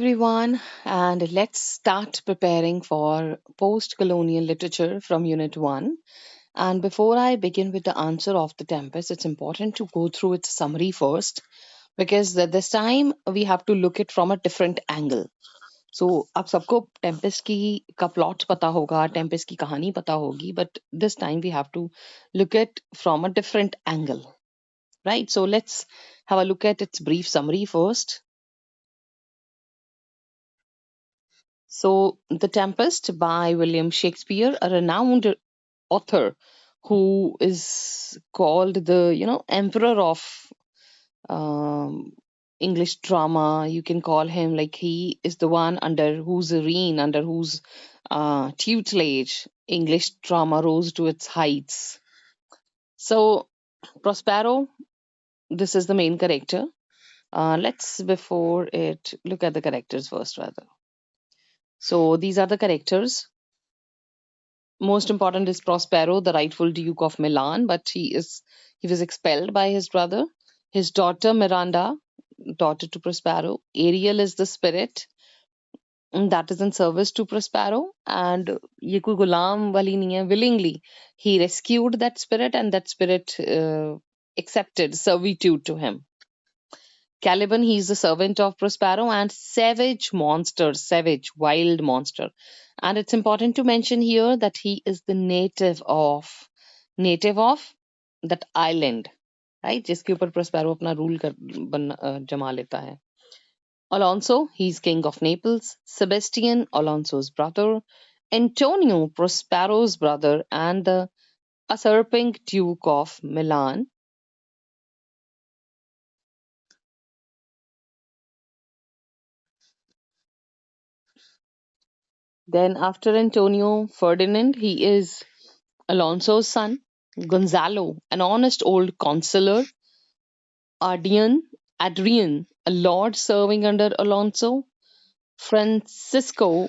Everyone, and let's start preparing for post colonial literature from Unit 1. And before I begin with the answer of The Tempest, it's important to go through its summary first because this time we have to look it from a different angle. So आप सबको Tempest की का plot पता होगा, Tempest की कहानी पता होगी, but this time we have to look at from a different angle, right? So let's have a look at its brief summary first. So, The Tempest by William Shakespeare, a renowned author who is called the emperor of um, English drama. You can call him like he is the one under whose reign, under whose tutelage English drama rose to its heights. So, Prospero, this is the main character. Let's before it look at the characters first, rather. So these are the characters. Most important is Prospero, the rightful Duke of Milan, but he was expelled by his brother. His daughter Miranda, daughter to Prospero. Ariel is the spirit that is in service to Prospero, and ये कोई गुलाम वाली नहीं है. Willingly he rescued that spirit, and that spirit accepted servitude to him. Caliban, he is the servant of Prospero and savage monster, savage, wild monster. And it's important to mention here that he is the native of that island, right? जिसके ऊपर Prospero अपना rule जमा लेता है. Alonso, he's king of Naples. Sebastian, Alonso's brother. Antonio, Prospero's brother, and the usurping Duke of Milan. Then after Antonio, Ferdinand, he is Alonso's son. Gonzalo, an honest old consular. Adrian, a lord serving under Alonso. Francisco,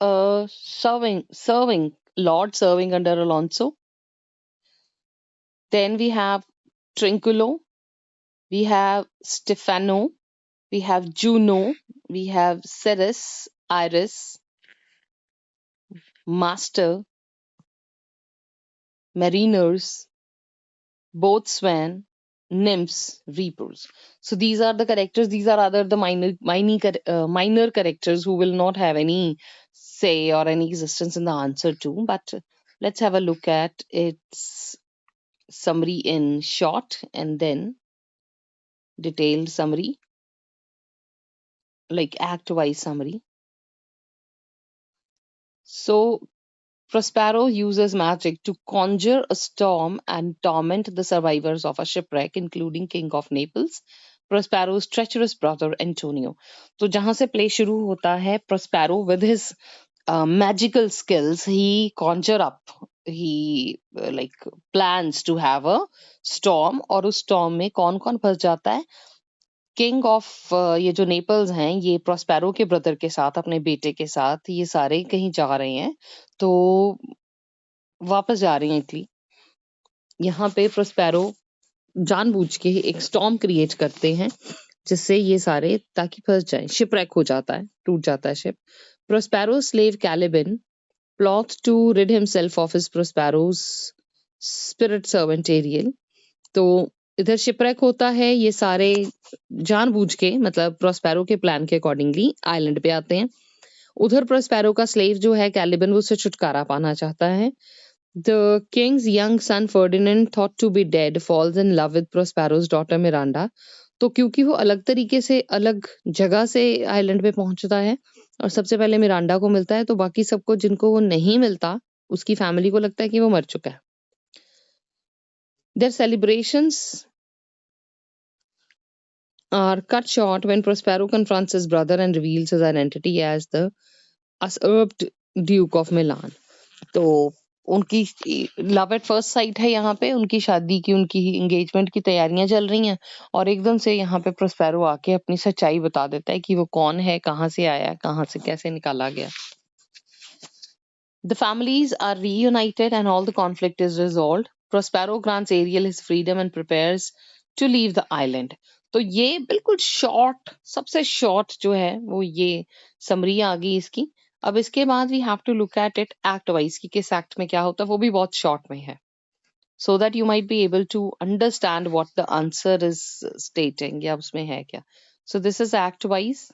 a serving lord serving under Alonso. Then we have Trinculo, we have Stefano, we have Juno, we have Ceres, Iris, Master, Mariners, Boatswain, Nymphs, Reapers. So these are the characters. These are other the minor characters who will not have any say or any existence in the answer too. But let's have a look at its summary in short and then detailed summary, like act-wise summary. So Prospero uses magic to conjure a storm and torment the survivors of a shipwreck, including King of Naples, Prospero's treacherous brother Antonio. तो जहां से play शुरू होता है, Prospero with his magical skills, he conjure up, he like plans to have a storm, और उस storm में कौन कौन फंस जाता है. किंग ऑफ ये जो नेपल्स हैं, ये प्रोस्पेरो के ब्रदर के साथ, अपने बेटे के साथ, ये सारे कहीं जा रहे हैं, तो वापस जा रहे हैं इटली. यहाँ पे प्रोस्पेरो जानबूझ के एक स्टॉर्म क्रिएट करते हैं जिससे ये सारे ताकि फंस जाएं. शिपरेक हो जाता है, टूट जाता है ship. Prospero slave Caliban plot to rid himself of his Prospero's spirit servant Ariel. तो इधर शिपरेक होता है, ये सारे जानबूझ के मतलब प्रोस्पेरो के प्लान के अकॉर्डिंगली आइलैंड पे आते हैं. उधर प्रोस्पेरो का स्लेव जो है कैलिबन, वो उससे छुटकारा पाना चाहता है. The king's young son Ferdinand thought to be dead falls in love with Prospero's daughter Miranda. तो क्योंकि वो अलग तरीके से, अलग जगह से आइलैंड पे पहुंचता है और सबसे पहले मिरांडा को मिलता है, तो बाकी सबको जिनको वो नहीं मिलता, उसकी फैमिली को लगता है कि वो मर चुका है. Their celebrations are cut short when Prospero confronts his brother and reveals his identity as the usurped Duke of Milan. तो उनकी लव एट फर्स्ट साइट है यहाँ पे, उनकी शादी की, उनकी एंगेजमेंट की तैयारियां चल रही हैं, और एकदम से यहाँ पे प्रोस्पेरो आके अपनी सच्चाई बता देता है कि वो कौन है, कहाँ से आया, कहाँ से कैसे निकाला गया. The families are reunited and all the conflict is resolved. Prospero grants Ariel his freedom and prepares to leave the island. तो ये बिल्कुल शॉर्ट, सबसे शॉर्ट जो है वो ये समरी आ गई इसकी। अब इसके बाद we have to look at it act wise कि किस एक्ट में क्या होता है, वो भी बहुत शॉर्ट में है, so that you might be able to understand what the answer is stating या उसमें है क्या. So this is act wise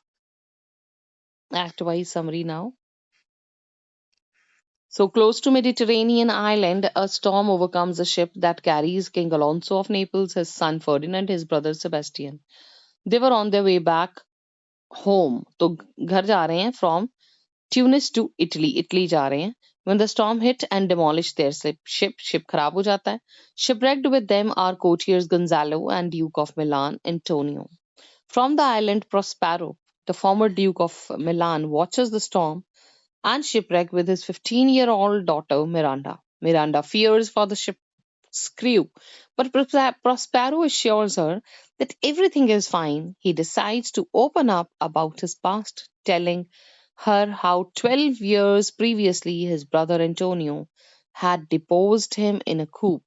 summary now. So close to Mediterranean island, a storm overcomes a ship that carries King Alonso of Naples, his son Ferdinand, his brother Sebastian. They were on their way back home. तो घर जा रहे हैं from Tunis to Italy. Italy जा रहे हैं. When the storm hit and demolished their ship खराब हो जाता है. Shipwrecked with them are courtiers Gonzalo and Duke of Milan, Antonio. From the island Prospero, the former Duke of Milan watches the storm and shipwreck with his 15-year-old daughter Miranda. Miranda fears for the ship's crew, but Prospero assures her that everything is fine. He decides to open up about his past, telling her how 12 years previously his brother Antonio had deposed him in a coup.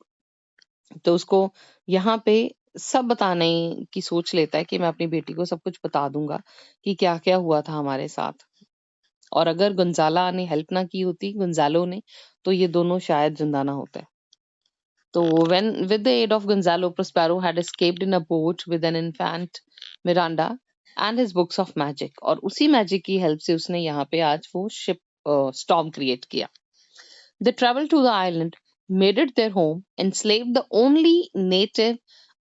तो उसको यहाँ पे सब बताने की सोच लेता है कि मैं अपनी बेटी को सब कुछ बता दूंगा कि क्या क्या हुआ था हमारे साथ, और अगर गुंजाला ने हेल्प ना की होती, गुंजालो ने, तो ये दोनों शायद जिंदा ना होते. तो when with the aid of Gonzalo, Prospero had escaped in a boat with an infant Miranda and his books of magic, और उसी मैजिक की हेल्प से उसने यहाँ पे आज वो शिप स्टॉर्म क्रिएट किया. They traveled to the island, made it their home, enslaved the only native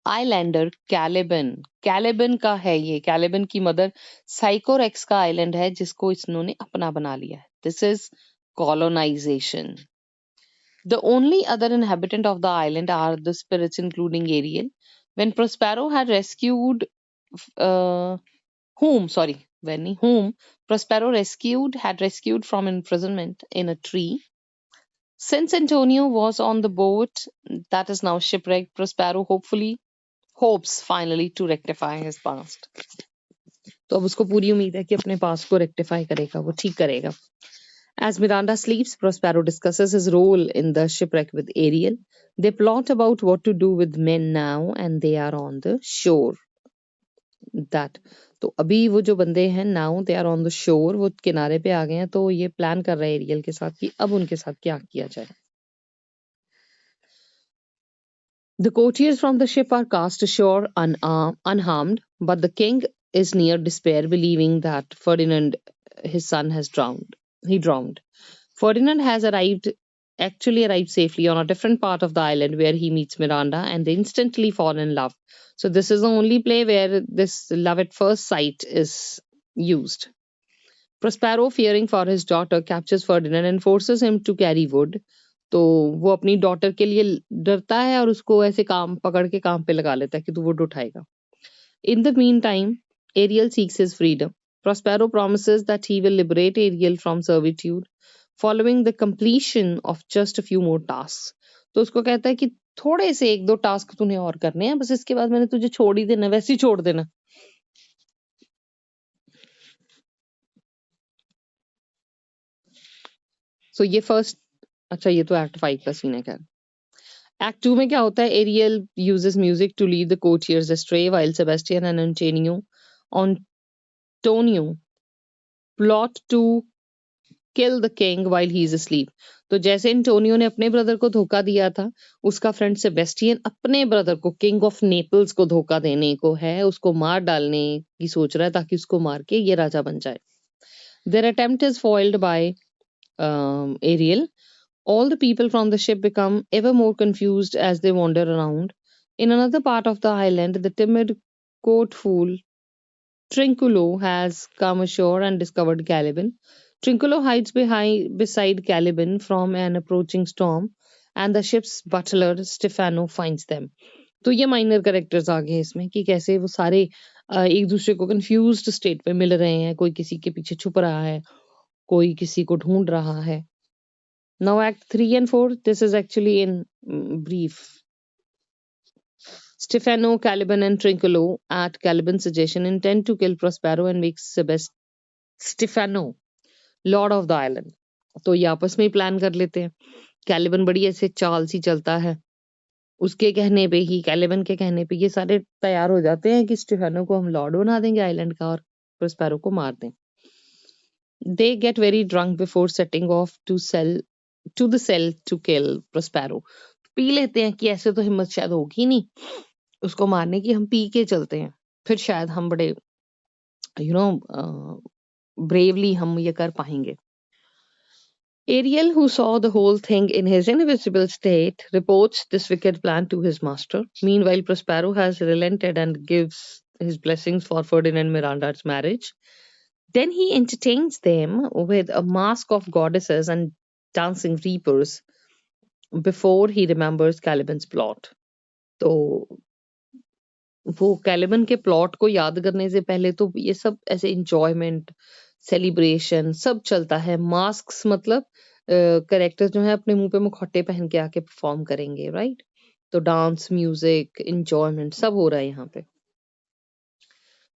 islander Caliban. Caliban का है ये, Caliban की मदर साइकोरेक्स का आइलैंड है जिसको इन्होंने अपना बना लिया है. This is colonization. The only other inhabitant of the island are the spirits, including Ariel. When Prospero had rescued, uh, whom Prospero had rescued from imprisonment in a tree. Since Antonio was on the boat that is now shipwrecked, Prospero hopes finally to rectify his past. तो अब उसको पूरी उम्मीद है कि अपने past को rectify करेगा, वो ठीक करेगा. As Miranda sleeps, Prospero discusses his role in the shipwreck with Ariel. They plot about what to do with men now, and they are on the shore. That तो अभी वो जो बंदे हैं now they are on the shore, वो किनारे पे आ गए हैं, तो ये प्लान कर रहे हैं एरियल के साथ कि अब उनके साथ क्या किया जाए. The courtiers from the ship are cast ashore unharmed, but the king is near despair, believing that Ferdinand, his son, has drowned. He drowned. Ferdinand has actually arrived safely on a different part of the island where he meets Miranda and they instantly fall in love. So this is the only play where this love at first sight is used. Prospero, fearing for his daughter, captures Ferdinand and forces him to carry wood. तो वो अपनी daughter के लिए डरता है और उसको ऐसे काम पकड़ के काम पे लगा लेता है कि तू वुड उठाएगा. In the meantime, Ariel seeks his freedom. Prospero promises that he will liberate Ariel from servitude following the completion of just a few more tasks. तो उसको कहता है कि थोड़े से 1-2 टास्क तूने और करने हैं, बस इसके बाद मैंने तुझे छोड़ ही देना, वैसे ही छोड़ देना. So ये फर्स्ट, अच्छा ये तो एक्ट 5 का सीन है. क्या एक्ट 2 में क्या होता है? Ariel uses music to lead the courtiers astray while Sebastian and Antonio plot to kill the king while he is asleep. तो जैसे एंटोनियो ने अपने ब्रदर को धोखा दिया था, उसका फ्रेंड सेबेस्टियन अपने ब्रदर को, किंग ऑफ नेपल्स को धोखा देने को है, उसको मार डालने की सोच रहा है ताकि उसको मार के ये राजा बन जाए. Their attempt is foiled by Ariel. All the people from the ship become ever more confused as they wander around. In another part of the island, the timid court fool Trinculo has come ashore and discovered Caliban. Trinculo hides beside Caliban from an approaching storm, and the ship's butler Stefano finds them. तो ये minor characters आ गए इसमें कि कैसे वो सारे एक दूसरे को कंफ्यूज्ड स्टेट पे मिल रहे हैं, कोई किसी के पीछे छुप रहा है, कोई किसी को ढूंढ रहा है. Now Act 3 and 4, this is actually in brief. Stefano, Caliban and Trinculo, at Caliban's suggestion, intend to kill Prospero and make Stefano Lord of the island. तो ये आपस में ही प्लान कर लेते हैं. कैलिबन बड़ी ऐसे चाल सी चलता है, उसके कहने पे ही, कैलिबन के कहने पे ये सारे तैयार हो जाते हैं कि स्टेफेनो को हम लॉर्ड बना देंगे आइलैंड का और प्रोस्पेरो को मार दें। They get very drunk before setting off to the sail to kill Prospero. पी लेते हैं कि ऐसे तो हिम्मत शायद होगी नहीं उसको मारने की, हम पी के चलते हैं, फिर शायद हम बड़े यू नो ब्रेवली हम ये कर पाएंगे। Ariel, who saw the whole thing in his invisible state, reports this wicked plan to his master. Meanwhile, Prospero has relented and gives his blessings for Ferdinand Miranda's marriage. Then he entertains them with a mask of goddesses and dancing reapers before he remembers Caliban's plot. तो वो Caliban के plot को याद करने से पहले तो ये सब ऐसे इंजॉयमेंट, सेलिब्रेशन सब चलता है। मास्क मतलब कैरेक्टर्स जो है अपने मुंह पे मुखौटे पहन के आके परफॉर्म करेंगे, राइट? तो डांस, म्यूजिक, इंजॉयमेंट सब हो रहा है यहाँ पे।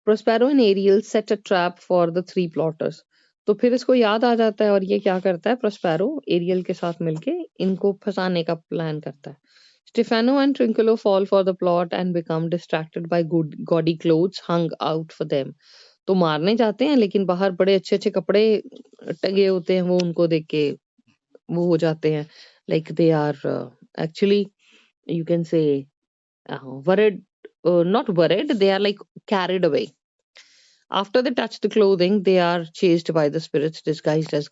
Prospero and Ariel set a trap for the three plotters. तो फिर इसको याद आ जाता है और ये क्या करता है, प्रोस्पेरो एरियल के साथ मिलके इनको फंसाने का प्लान करता है। Stefano and Trinculo fall for the plot and become distracted by gaudy clothes hung out for them. तो मारने जाते हैं लेकिन बाहर बड़े अच्छे अच्छे कपड़े टंगे होते हैं, वो उनको देख के वो हो जाते हैं, like they are actually you can say worried, not worried, they are like carried away. After they touch the clothing, they are chased by the spirits disguised as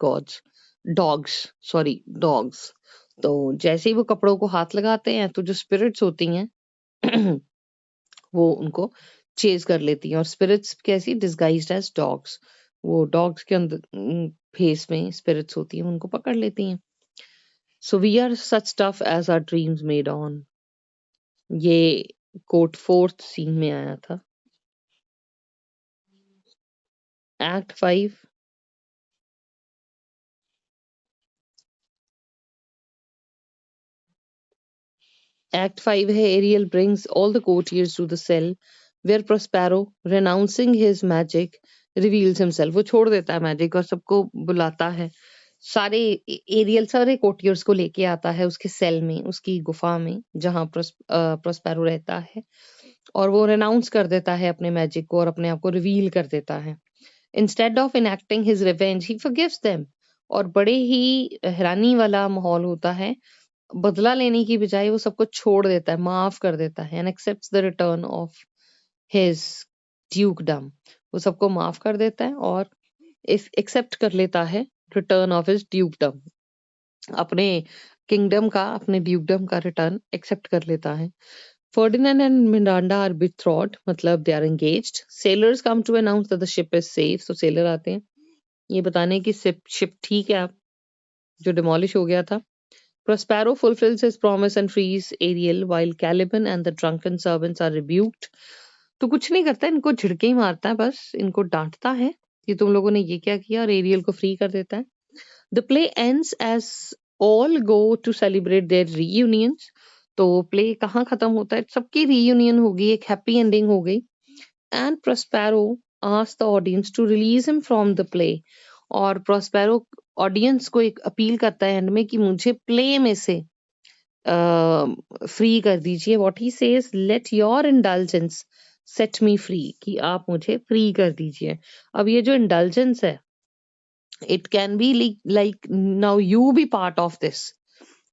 dogs. तो जैसे ही वो कपड़ों को हाथ लगाते हैं तो जो स्पिरिट्स होती हैं वो उनको चेज कर लेती हैं। और स्पिरिट्स कैसी, डिस्गाइज्ड एज डॉग्स, वो डॉग्स के अंदर फेस में स्पिरिट्स होती हैं, उनको पकड़ लेती हैं। So we are such stuff as our dreams made on, ये कोट 4th सीन में आया था। एक्ट 5 Act 5 है Ariel brings all the courtiers to the cell where Prospero, renouncing his magic, reveals himself. वो छोड़ देता है मैजिक और सबको बुलाता है। सारे एरियल सारे कोर्टियर्स को लेके आता है उसके सेल में, उसकी गुफा में जहां प्रोस्पेरो रहता है, और वो रेनाउंस कर देता है अपने मैजिक को और अपने आप को रिवील कर देता है। Instead of enacting his revenge he forgives them. और बड़े ही हैरानी वाला माहौल होता है, बदला लेने की बजाय वो सबको छोड़ देता है, माफ कर देता है, and accepts the return of his ड्यूकडम। वो सबको माफ कर देता है और एक्सेप्ट कर लेता है रिटर्न ऑफ हिज ड्यूकडम, अपने किंगडम का, अपने ड्यूकडम का रिटर्न एक्सेप्ट कर लेता है। Ferdinand and Miranda are betrothed, मतलब they are engaged. Sailors come to announce that the ship is safe. So sailor आते हैं ये बताने की शिप ठीक है अब, जो डिमोलिश हो गया था। Prospero fulfills his promise and frees Ariel, while Caliban and the drunken servants are rebuked. तो कुछ नहीं करता, इनको झिड़के ही मारता है, बस इनको डांटता है कि तुम लोगों ने ये क्या किया, और एरियल को फ्री कर देता है। The play ends as all go to celebrate their reunions. तो प्ले कहाँ खत्म होता है, सबकी रीयूनियन हो गई, एक हैप्पी एंडिंग हो गई। And Prospero asks the audience to release him from the play. और प्रोस्पेरो ऑडियंस को एक अपील करता है एंड में कि मुझे प्ले में से फ्री कर दीजिए। What he says, late your indulgence set me free, कि आप मुझे फ्री कर दीजिए। अब ये जो इंडल्जेंस है, it can be like now you be part of this,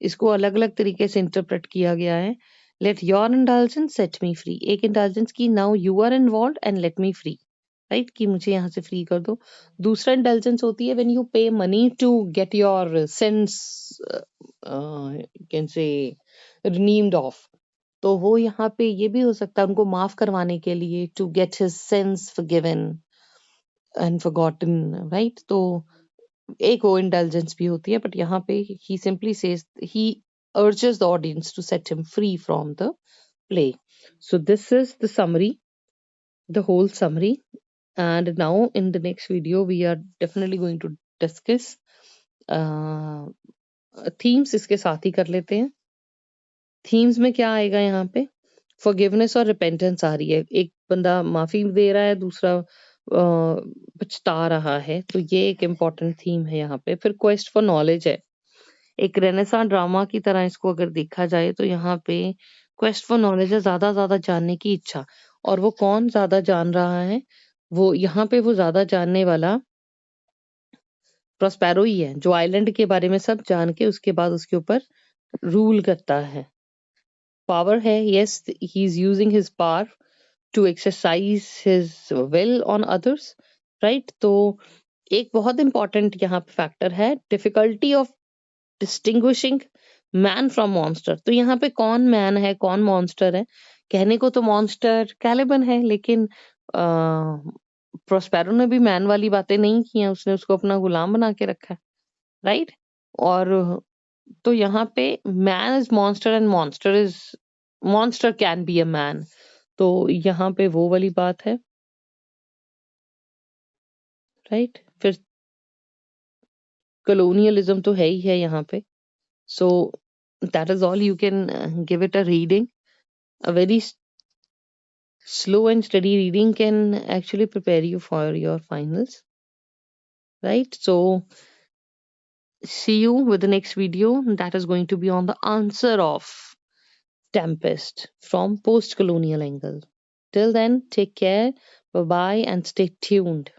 इसको अलग अलग तरीके से इंटरप्रेट किया गया है। Let your indulgence set me free, एक इंडल्जेंस की now you are involve and let me free, right, कि मुझे यहाँ से फ्री कर दो। दूसरा इंटेलिजेंस होती है when you pay money to get your sense can say renamed of. तो वो यहाँ पे ये भी हो सकता है उनको माफ करवाने के लिए, to get his sense forgiven and forgotten, right. तो एक वो इंटेलिजेंस भी होती है, बट यहाँ पे he simply says he urges the audience to set him free from the play. So this is the summary, the whole summary. And now in the next video we are definitely going to discuss themes, इसके साथ ही कर लेते हैं। themes में क्या आएगा, यहाँ पे forgiveness और repentance आ रही है, एक बंदा माफी दे रहा है, दूसरा पछता रहा है, तो ये एक important theme है यहाँ पे। फिर quest for knowledge है, एक रेनेसां ड्रामा की तरह इसको अगर देखा जाए तो यहाँ पे क्वेस्ट फॉर नॉलेज है, ज्यादा जानने की इच्छा। और वो कौन ज्यादा जान रहा है? वो यहाँ पे वो ज्यादा जानने वाला प्रोस्पेरो ही है, जो आइलैंड के बारे में सब जान के उसके बाद उसके ऊपर रूल करता है। पावर है, yes, he is using his power to exercise his will on others, right? तो एक बहुत इंपॉर्टेंट यहाँ पे फैक्टर है, difficulty of distinguishing man from monster. तो यहाँ पे कौन मैन है, कौन मॉन्स्टर है? कहने को तो मॉन्स्टर कैलिबन है, लेकिन प्रोस्पेरो ने भी मैन वाली बातें नहीं की हैं, उसने उसको अपना गुलाम बना के रखा है, राइट? और तो यहाँ पे man is monster and monster can be a man. तो यहाँ पे वो वाली बात है, राइट? फिर colonialism तो है ही है यहाँ पे। So that is all. You can give it a reading. A very slow and steady reading can actually prepare you for your finals, right? So see you with the next video that is going to be on the answer of Tempest from post colonial angle. Till then, take care, bye bye, and stay tuned.